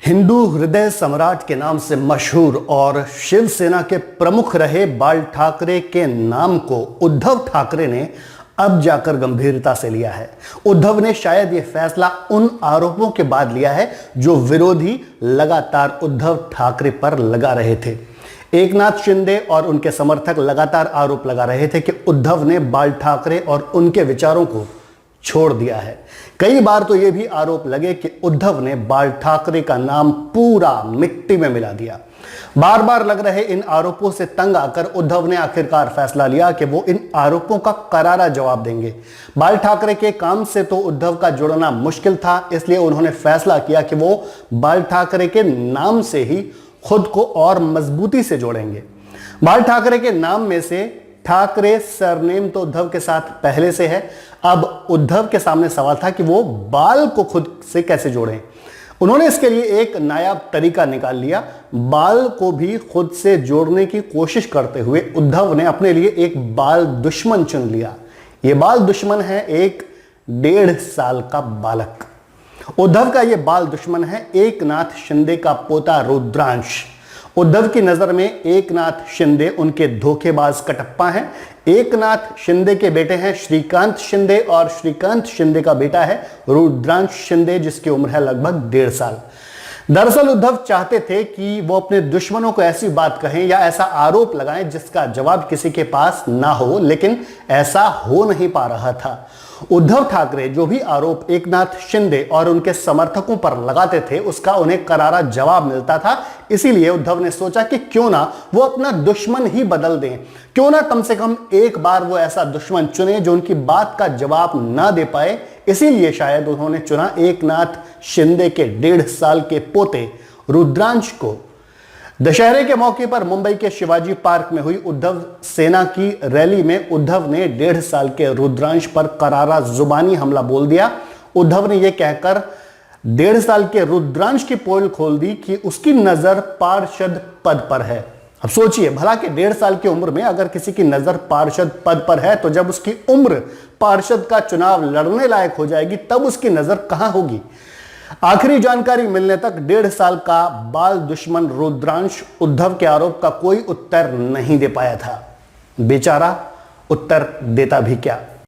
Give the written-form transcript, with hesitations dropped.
हिंदू हृदय सम्राट के नाम से मशहूर और शिवसेना के प्रमुख रहे बाल ठाकरे के नाम को उद्धव ठाकरे ने अब जाकर गंभीरता से लिया है। उद्धव ने शायद यह फैसला उन आरोपों के बाद लिया है जो विरोधी लगातार उद्धव ठाकरे पर लगा रहे थे। एकनाथ शिंदे और उनके समर्थक लगातार आरोप लगा रहे थे कि उद्धव ने बाल ठाकरे और उनके विचारों को छोड़ दिया है। कई बार तो यह भी आरोप लगे कि उद्धव ने बाल ठाकरे का नाम पूरा मिट्टी में मिला दिया। बार बार लग रहे इन आरोपों से तंग आकर उद्धव ने आखिरकार फैसला लिया कि वो इन आरोपों का करारा जवाब देंगे। बाल ठाकरे के काम से तो उद्धव का जुड़ना मुश्किल था, इसलिए उन्होंने फैसला किया कि वो बाल ठाकरे के नाम से ही खुद को और मजबूती से जोड़ेंगे। बाल ठाकरे के नाम में से ठाकरे सरनेम तो उद्धव के साथ पहले से है। अब उद्धव के सामने सवाल था कि वो बाल को खुद से कैसे जोड़ें। उन्होंने इसके लिए एक नायाब तरीका निकाल लिया। बाल को भी खुद से जोड़ने की कोशिश करते हुए उद्धव ने अपने लिए एक बाल दुश्मन चुन लिया। यह बाल दुश्मन है एक 1.5 साल का बालक। उद्धव का यह बाल दुश्मन है एकनाथ शिंदे का पोता रुद्रांश। उद्धव की नजर में एकनाथ शिंदे उनके धोखेबाज कटप्पा हैं। एकनाथ शिंदे के बेटे हैं श्रीकांत शिंदे और श्रीकांत शिंदे का बेटा है रुद्रांश शिंदे, जिसकी उम्र है लगभग 1.5 साल। दरअसल उद्धव चाहते थे कि वो अपने दुश्मनों को ऐसी बात कहें या ऐसा आरोप लगाएं जिसका जवाब किसी के पास ना हो, लेकिन ऐसा हो नहीं पा रहा था। उद्धव ठाकरे जो भी आरोप एकनाथ शिंदे और उनके समर्थकों पर लगाते थे उसका उन्हें करारा जवाब मिलता था। इसीलिए उद्धव ने सोचा कि क्यों ना वो अपना दुश्मन ही बदल दें, क्यों ना कम से कम एक बार वो ऐसा दुश्मन चुने जो उनकी बात का जवाब ना दे पाए। इसीलिए शायद उन्होंने चुना एकनाथ शिंदे के 1.5 साल के पोते रुद्रांश को। दशहरे के मौके पर मुंबई के शिवाजी पार्क में हुई उद्धव सेना की रैली में उद्धव ने 1.5 साल के रुद्रांश पर करारा जुबानी हमला बोल दिया। उद्धव ने यह कहकर 1.5 साल के रुद्रांश की पोल खोल दी कि उसकी नजर पार्षद पद पर है। अब सोचिए भला कि 1.5 साल की उम्र में अगर किसी की नजर पार्षद पद पर है तो जब उसकी उम्र पार्षद का चुनाव लड़ने लायक हो जाएगी तब उसकी नजर कहां होगी। आखिरी जानकारी मिलने तक 1.5 साल का बाल दुश्मन रुद्रांश उद्धव के आरोप का कोई उत्तर नहीं दे पाया था। बेचारा उत्तर देता भी क्या।